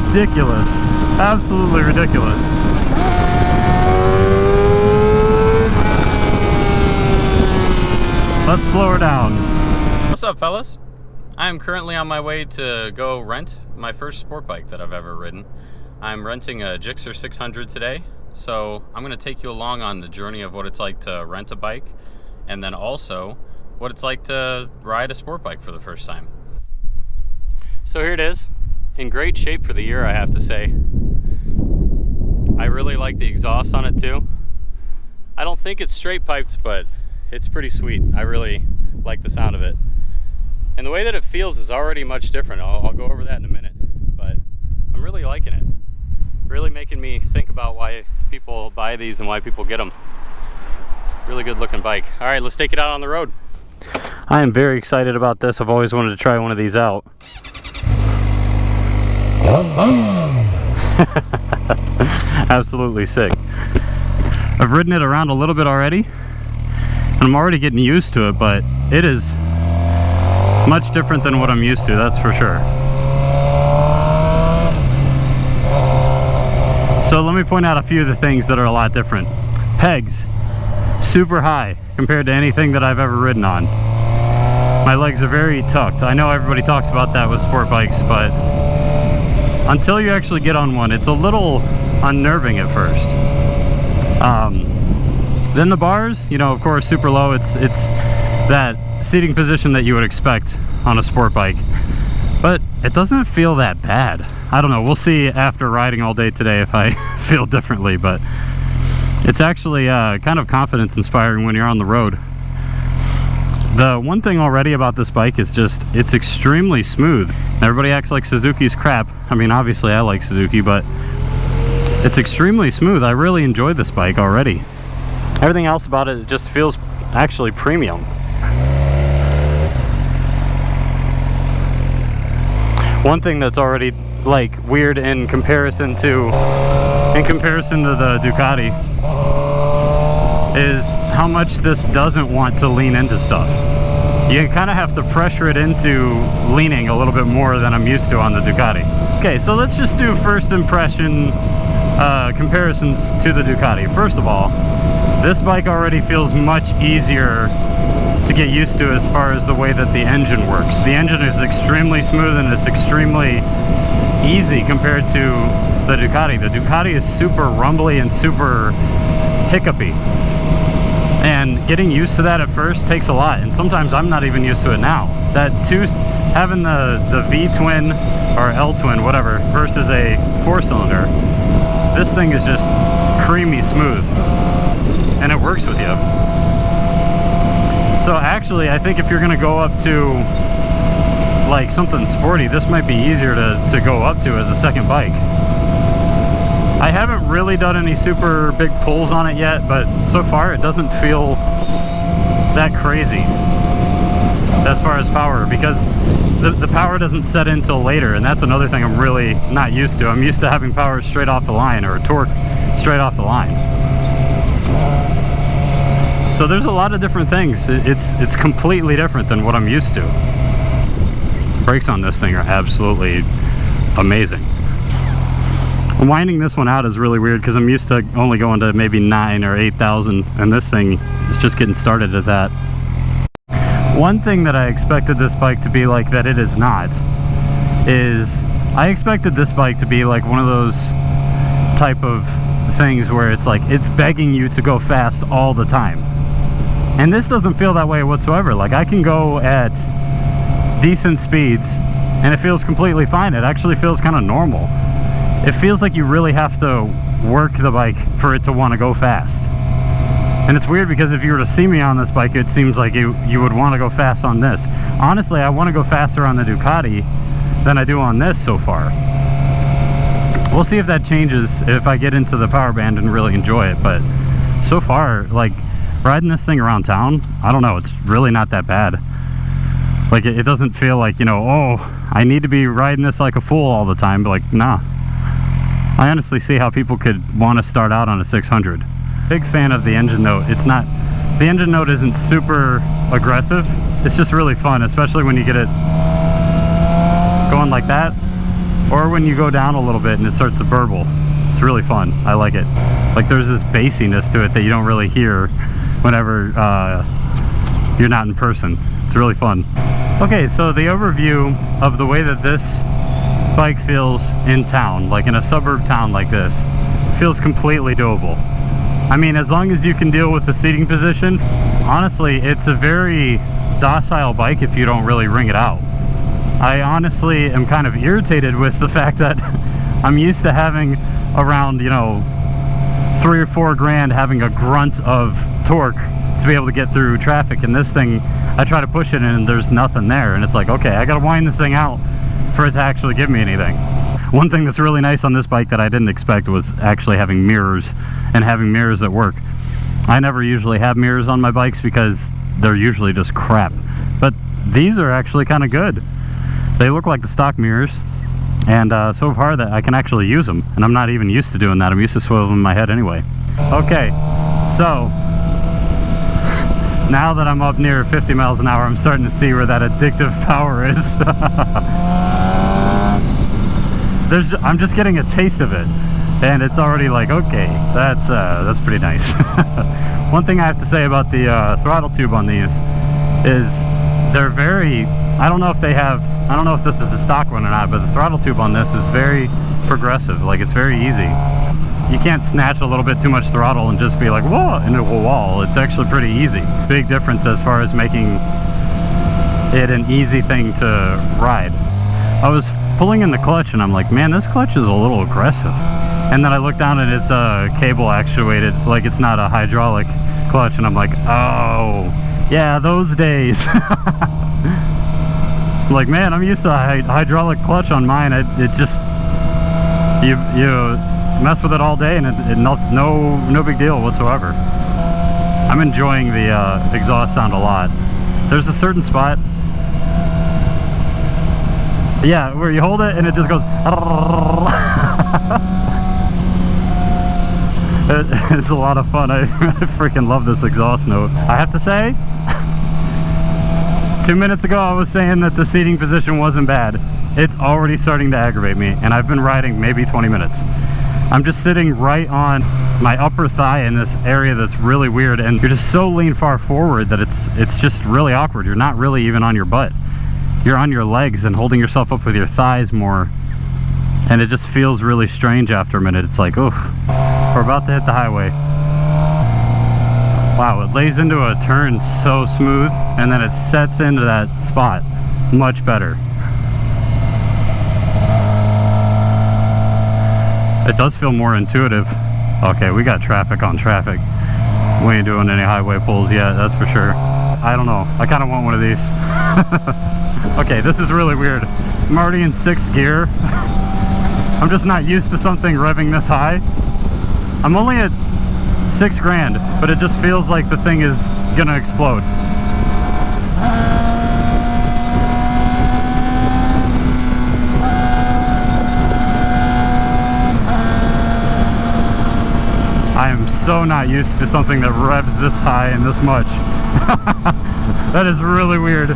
ridiculous. Absolutely ridiculous. Let's slow her down. What's up, fellas? I am currently on my way to go rent my first sport bike that I've ever ridden. I'm renting a Gixxer 600 today, so I'm going to take you along on the journey of what it's like to rent a bike, and then also what it's like to ride a sport bike for the first time. So here it is, in great shape for the year, I have to say. I really like the exhaust on it too. I don't think it's straight piped, but it's pretty sweet. I really like the sound of it. And the way that it feels is already much different. I'll go over that in a minute, but I'm really liking it. Really making me think about why people buy these and why people get them. Really good looking bike. All right, let's take it out on the road. I am very excited about this. I've always wanted to try one of these out. Absolutely sick. I've ridden it around a little bit already, and I'm already getting used to it, but it is much different than what I'm used to, that's for sure. So let me point out a few of the things that are a lot different. Pegs, super high compared to anything that I've ever ridden on. My legs are very tucked. I know everybody talks about that with sport bikes, but until you actually get on one, it's a little unnerving at first. Then the bars, you know, of course, super low. It's that seating position that you would expect on a sport bike, but it doesn't feel that bad. I don't know, we'll see after riding all day today if I feel differently, but it's actually kind of confidence inspiring when you're on the road. The one thing already about this bike is just it's extremely smooth. Everybody acts like Suzuki's crap. I mean, obviously I like Suzuki, but it's extremely smooth. I really enjoy this bike already. Everything else about it just feels actually premium. One thing that's already like weird in comparison to the Ducati is how much this doesn't want to lean into stuff. You kind of have to pressure it into leaning a little bit more than I'm used to on the Ducati. Okay, so let's just do first impression comparisons to the Ducati. First of all, this bike already feels much easier to get used to as far as the way that the engine works. The engine is extremely smooth and it's extremely easy compared to the Ducati. The Ducati is super rumbly and super hiccupy. And getting used to that at first takes a lot, and sometimes I'm not even used to it now. Having the V-twin or L-twin, whatever, versus a 4-cylinder, this thing is just creamy smooth, and it works with you. So actually, I think if you're gonna go up to like something sporty, this might be easier to go up to as a second bike. I haven't really done any super big pulls on it yet, but so far it doesn't feel that crazy as far as power, because the power doesn't set in till later, and that's another thing I'm really not used to. I'm used to having power straight off the line, or torque straight off the line. So there's a lot of different things. It's completely different than what I'm used to. Brakes on this thing are absolutely amazing. Winding this one out is really weird because I'm used to only going to maybe 9 or 8,000, and this thing is just getting started at that. One thing that I expected this bike to be like that it is not is I expected this bike to be like one of those type of things where it's like it's begging you to go fast all the time, and this doesn't feel that way whatsoever. Like, I can go at decent speeds and it feels completely fine. It actually feels kind of normal. It feels like you really have to work the bike for it to want to go fast. And it's weird because if you were to see me on this bike, it seems like you would want to go fast on this. Honestly, I want to go faster on the Ducati than I do on this so far. We'll see if that changes if I get into the power band and really enjoy it, but so far, like, riding this thing around town, I don't know, it's really not that bad. Like, it doesn't feel like, you know, oh, I need to be riding this like a fool all the time, but like, nah. I honestly see how people could want to start out on a 600. Big fan of the engine note. The engine note isn't super aggressive. It's just really fun, especially when you get it going like that. or when you go down a little bit and it starts to burble. It's really fun. I like it. Like there's this bassiness to it that you don't really hear whenever you're not in person. It's really fun. Okay, so the overview of the way that this bike feels in town, like in a suburb town like this, feels completely doable. I mean, as long as you can deal with the seating position, honestly, it's a very docile bike if you don't really wring it out. I honestly am kind of irritated with the fact that I'm used to having around, you know, 3 or 4 grand having a grunt of torque to be able to get through traffic, and this thing, I try to push it and there's nothing there, and it's like, okay, I gotta wind this thing out for it to actually give me anything. One thing that's really nice on this bike that I didn't expect was actually having mirrors, and having mirrors at work. I never usually have mirrors on my bikes because they're usually just crap, but these are actually kind of good. They look like the stock mirrors, and so far that I can actually use them, and I'm not even used to doing that. I'm used to swiveling my head anyway. Okay, so now that I'm up near 50 miles an hour, I'm starting to see where that addictive power is. I'm just getting a taste of it, and it's already like, okay, that's pretty nice. One thing I have to say about the throttle tube on these is they're very, I don't know if this is a stock one or not, but the throttle tube on this is very progressive. Like, it's very easy. You can't snatch a little bit too much throttle and just be like, whoa, into a wall. It's actually pretty easy. Big difference as far as making it an easy thing to ride. I was pulling in the clutch and I'm like, man, this clutch is a little aggressive. And then I look down and it's cable actuated, like it's not a hydraulic clutch, and I'm like, oh, yeah, those days. Like, man, I'm used to a hydraulic clutch on mine. It just, you mess with it all day and no big deal whatsoever. I'm enjoying the exhaust sound a lot. There's a certain spot, yeah, where you hold it and it just goes. It's a lot of fun. I freaking love this exhaust note. I have to say, 2 minutes ago I was saying that the seating position wasn't bad. It's already starting to aggravate me, and I've been riding maybe 20 minutes. I'm just sitting right on my upper thigh in this area that's really weird, and you're just so lean far forward that it's just really awkward. You're not really even on your butt. You're on your legs and holding yourself up with your thighs more, and it just feels really strange after a minute. It's like, oh, we're about to hit the highway. Wow, it lays into a turn so smooth, and then it sets into that spot much better. It does feel more intuitive. Okay, we got traffic on traffic. We ain't doing any highway pulls yet, that's for sure. I don't know, I kind of want one of these. Okay, this is really weird. I'm already in 6th gear. I'm just not used to something revving this high. I'm only at 6 grand, but it just feels like the thing is gonna explode. I am so not used to something that revs this high and this much. That is really weird.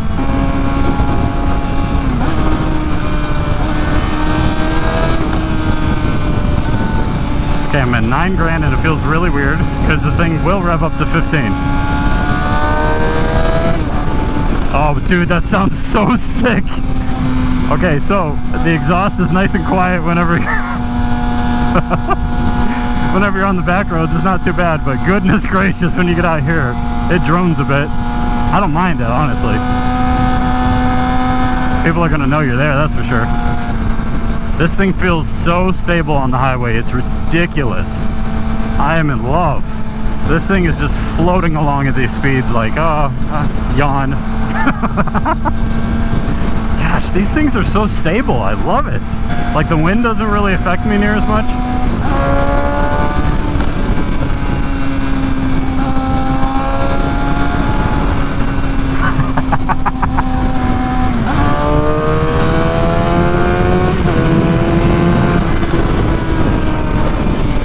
Okay, I'm at 9 grand and it feels really weird because the thing will rev up to 15. Oh, dude, that sounds so sick. Okay, so the exhaust is nice and quiet whenever whenever you're on the back roads. It's not too bad, but goodness gracious, when you get out here, it drones a bit. I don't mind it, honestly. People are gonna know you're there, that's for sure. This thing feels so stable on the highway, it's ridiculous. I am in love. This thing is just floating along at these speeds like, yawn. Gosh, these things are so stable, I love it. Like, the wind doesn't really affect me near as much.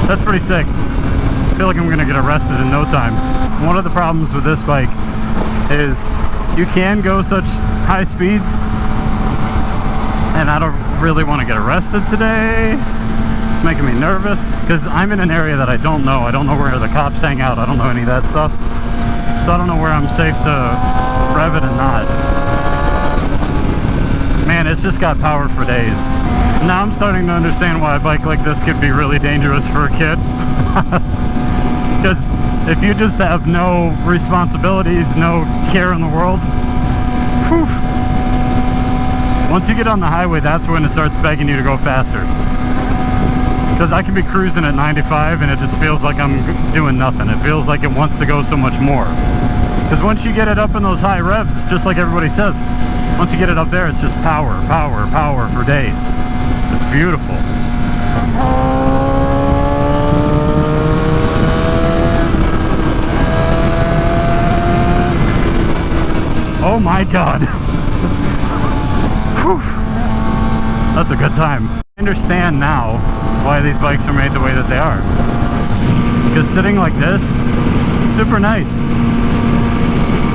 That's pretty sick. I feel like I'm gonna get arrested in no time. One of the problems with this bike is you can go such high speeds, and I don't really want to get arrested today. It's making me nervous because I'm in an area that I don't know. I don't know where the cops hang out. I don't know any of that stuff. So I don't know where I'm safe to rev it and not. Man, it's just got power for days. Now I'm starting to understand why a bike like this could be really dangerous for a kid. Because if you just have no responsibilities, no care in the world, whew, once you get on the highway, that's when it starts begging you to go faster. Because I can be cruising at 95 and it just feels like I'm doing nothing. It feels like it wants to go so much more. Because once you get it up in those high revs, it's just like everybody says. Once you get it up there, it's just power, power, power for days. It's beautiful. Oh my God. Whew. That's a good time. I understand now why these bikes are made the way that they are. Because sitting like this, super nice.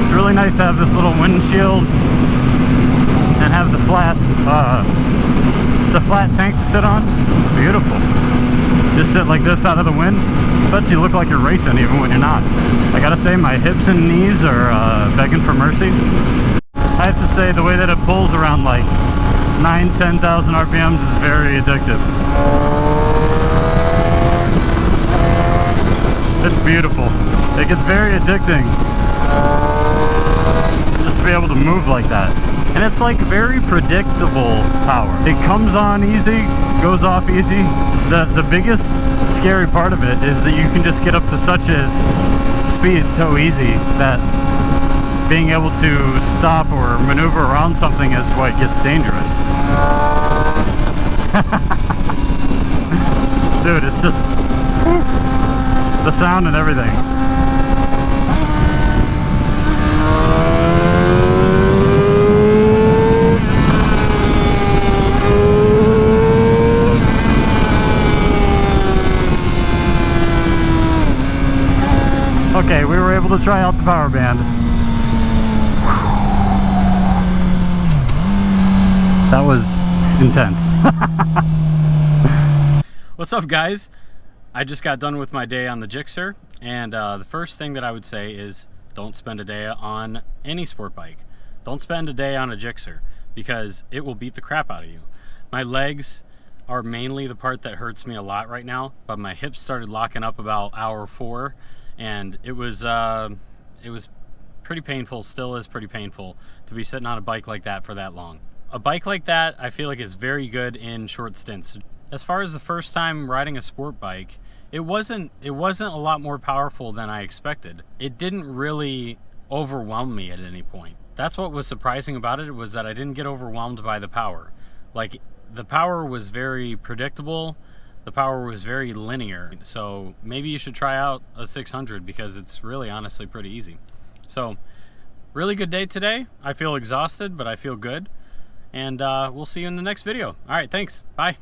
It's really nice to have this little windshield and have the flat tank to sit on. It's beautiful. Just sit like this out of the wind. Bet you look like you're racing even when you're not. I gotta say, my hips and knees are begging for mercy. I have to say, the way that it pulls around like 9,000–10,000 RPMs is very addictive. It's beautiful. It gets very addicting just to be able to move like that. And it's like very predictable power. It comes on easy, goes off easy. The biggest scary part of it is that you can just get up to such a speed so easy that being able to stop or maneuver around something is what gets dangerous. Dude, it's just whew, the sound and everything. Okay, we were able to try out the power band. That was intense. What's up, guys? I just got done with my day on the Gixxer, and the first thing that I would say is don't spend a day on any sport bike. Don't spend a day on a Gixxer because it will beat the crap out of you. My legs are mainly the part that hurts me a lot right now, but my hips started locking up about hour 4, and it was pretty painful, still is pretty painful to be sitting on a bike like that for that long. A bike like that, I feel like, is very good in short stints. As far as the first time riding a sport bike, it wasn't a lot more powerful than I expected. It didn't really overwhelm me at any point. That's what was surprising about it, was that I didn't get overwhelmed by the power. Like, the power was very predictable. The power was very linear. So maybe you should try out a 600 because it's really honestly pretty easy. So, really good day today. I feel exhausted, but I feel good. And we'll see you in the next video. All right, thanks. Bye.